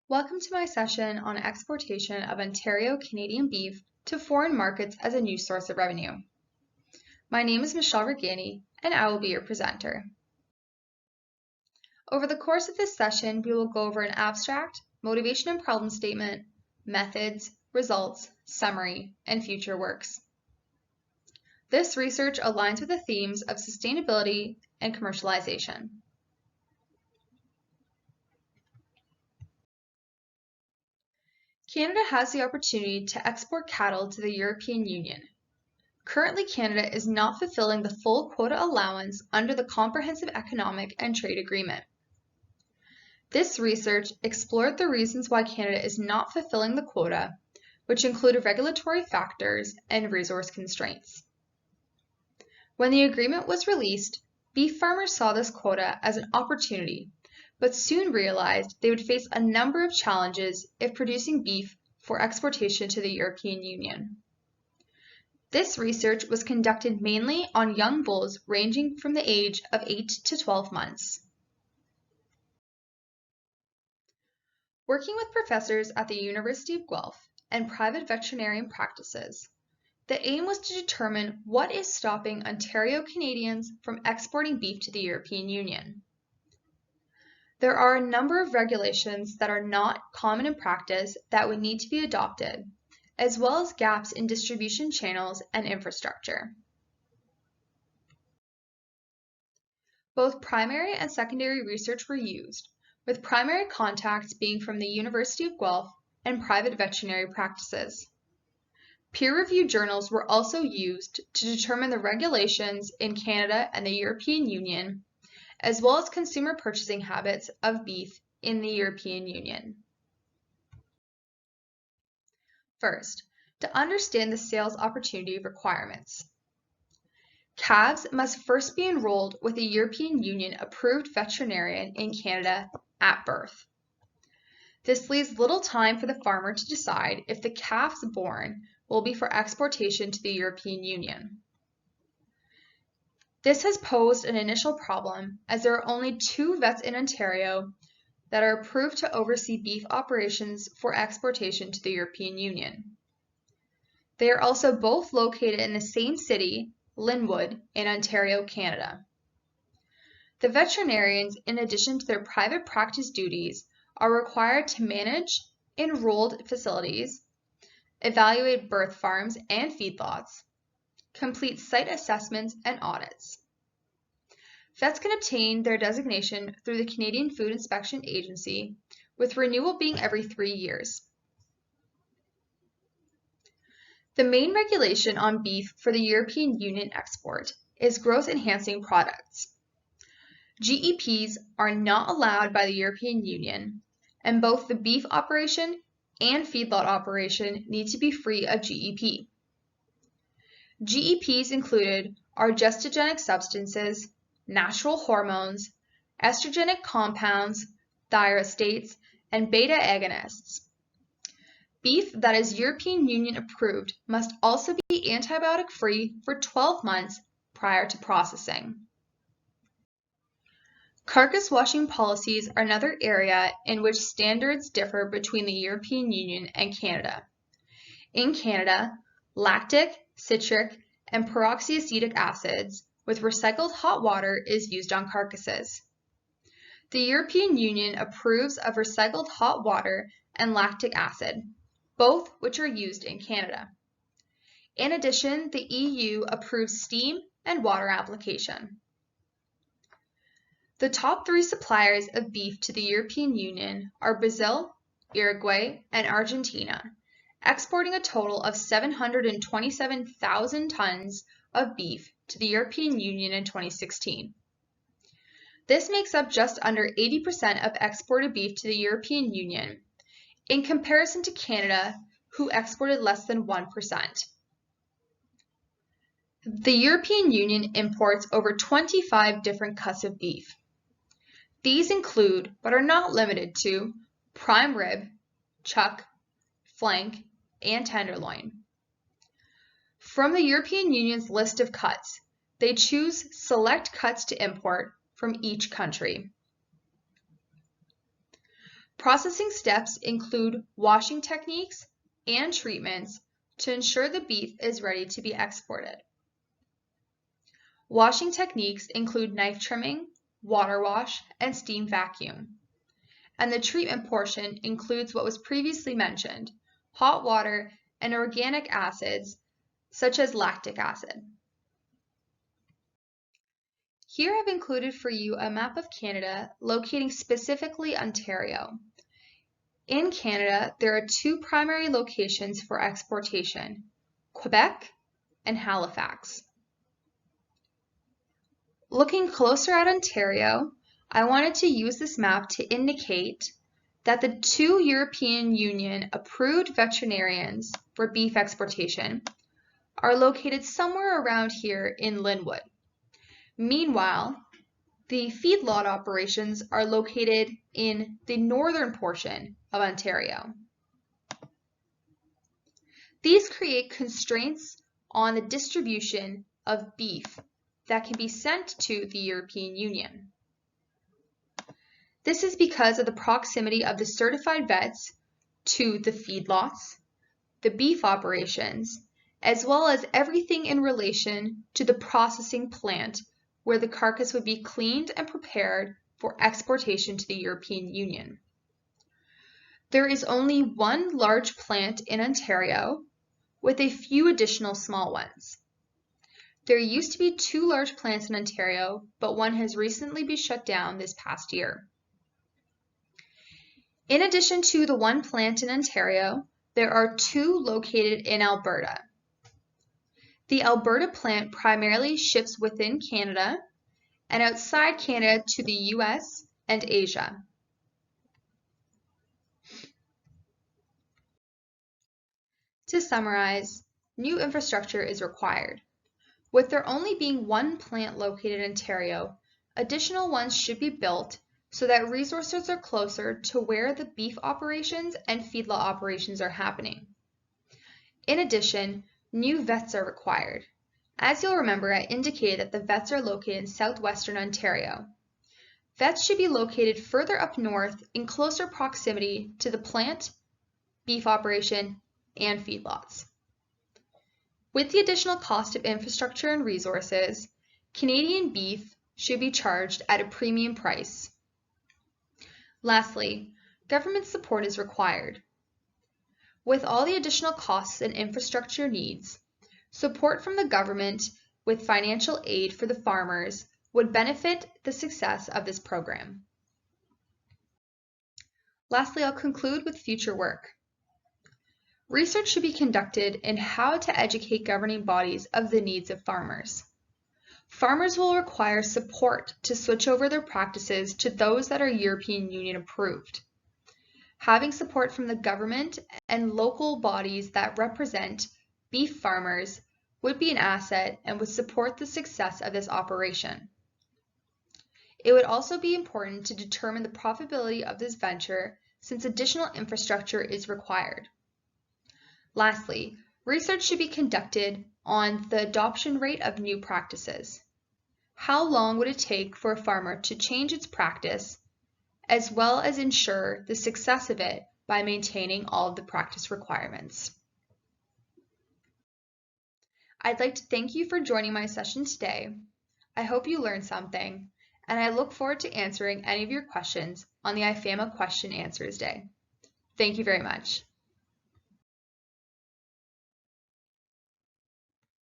Welcome to my session on exportation of Ontario Canadian beef to foreign markets as a new source of revenue. My name is Michelle Regani, and I will be your presenter. Over the course of this session, we will go over an abstract, motivation and problem statement, methods, results, summary, and future works. This research aligns with the themes of sustainability and commercialization. Canada has the opportunity to export cattle to the European Union. Currently, Canada is not fulfilling the full quota allowance under the Comprehensive Economic and Trade Agreement. This research explored the reasons why Canada is not fulfilling the quota, which included regulatory factors and resource constraints. When the agreement was released, beef farmers saw this quota as an opportunity, but soon realized they would face a number of challenges if producing beef for exportation to the European Union. This research was conducted mainly on young bulls ranging from the age of 8 to 12 months. Working with professors at the University of Guelph and private veterinarian practices, the aim was to determine what is stopping Ontario Canadians from exporting beef to the European Union. There are a number of regulations that are not common in practice that would need to be adopted, as well as gaps in distribution channels and infrastructure. Both primary and secondary research were used, with primary contacts being from the University of Guelph and private veterinary practices. Peer-reviewed journals were also used to determine the regulations in Canada and the European Union, as well as consumer purchasing habits of beef in the European Union. First, to understand the sales opportunity requirements. Calves must first be enrolled with a European Union approved veterinarian in Canada at birth. This leaves little time for the farmer to decide if the calves born will be for exportation to the European Union. This has posed an initial problem as there are only 2 vets in Ontario that are approved to oversee beef operations for exportation to the European Union. They are also both located in the same city, Linwood, in Ontario, Canada. The veterinarians, in addition to their private practice duties, are required to manage enrolled facilities, evaluate birth farms and feedlots, complete site assessments and audits. Vets can obtain their designation through the Canadian Food Inspection Agency, with renewal being every 3 years. The main regulation on beef for the European Union export is growth-enhancing products. GEPs are not allowed by the European Union, and both the beef operation and feedlot operation need to be free of GEP. GEPs included are gestogenic substances, natural hormones, estrogenic compounds, thioestates, and beta agonists. Beef that is European Union approved must also be antibiotic-free for 12 months prior to processing. Carcass washing policies are another area in which standards differ between the European Union and Canada. In Canada, lactic, citric, and peroxyacetic acids with recycled hot water is used on carcasses. The European Union approves of recycled hot water and lactic acid, both which are used in Canada. In addition, the EU approves steam and water application. The top 3 suppliers of beef to the European Union are Brazil, Uruguay, and Argentina, exporting a total of 727,000 tons of beef to the European Union in 2016. This makes up just under 80% of exported beef to the European Union, in comparison to Canada, who exported less than 1%. The European Union imports over 25 different cuts of beef. These include, but are not limited to, prime rib, chuck, flank, and tenderloin. From the European Union's list of cuts, they choose select cuts to import from each country. Processing steps include washing techniques and treatments to ensure the beef is ready to be exported. Washing techniques include knife trimming, water wash, and steam vacuum. And the treatment portion includes what was previously mentioned, hot water and organic acids such as lactic acid. Here I've included for you a map of Canada locating specifically Ontario. In Canada, there are two primary locations for exportation, Quebec and Halifax. Looking closer at Ontario, I wanted to use this map to indicate that the two European Union approved veterinarians for beef exportation are located somewhere around here in Linwood. Meanwhile, the feedlot operations are located in the northern portion of Ontario. These create constraints on the distribution of beef that can be sent to the European Union. This is because of the proximity of the certified vets to the feedlots, the beef operations, as well as everything in relation to the processing plant where the carcass would be cleaned and prepared for exportation to the European Union. There is only one large plant in Ontario with a few additional small ones. There used to be two large plants in Ontario, but one has recently been shut down this past year. In addition to the one plant in Ontario, there are two located in Alberta. The Alberta plant primarily ships within Canada and outside Canada to the US and Asia. To summarize, new infrastructure is required. With there only being one plant located in Ontario, additional ones should be built so that resources are closer to where the beef operations and feedlot operations are happening. In addition, new vets are required. As you'll remember, I indicated that the vets are located in southwestern Ontario. Vets should be located further up north in closer proximity to the plant, beef operation, and feedlots. With the additional cost of infrastructure and resources, Canadian beef should be charged at a premium price. Lastly, government support is required. With all the additional costs and infrastructure needs, support from the government with financial aid for the farmers would benefit the success of this program. Lastly, I'll conclude with future work. Research should be conducted in how to educate governing bodies of the needs of farmers. Farmers will require support to switch over their practices to those that are European Union approved. Having support from the government and local bodies that represent beef farmers would be an asset and would support the success of this operation. It would also be important to determine the profitability of this venture since additional infrastructure is required. Lastly, research should be conducted on the adoption rate of new practices. How long would it take for a farmer to change its practice, as well as ensure the success of it by maintaining all of the practice requirements? I'd like to thank you for joining my session today. I hope you learned something, and I look forward to answering any of your questions on the IFAMA Question Answers Day. Thank you very much.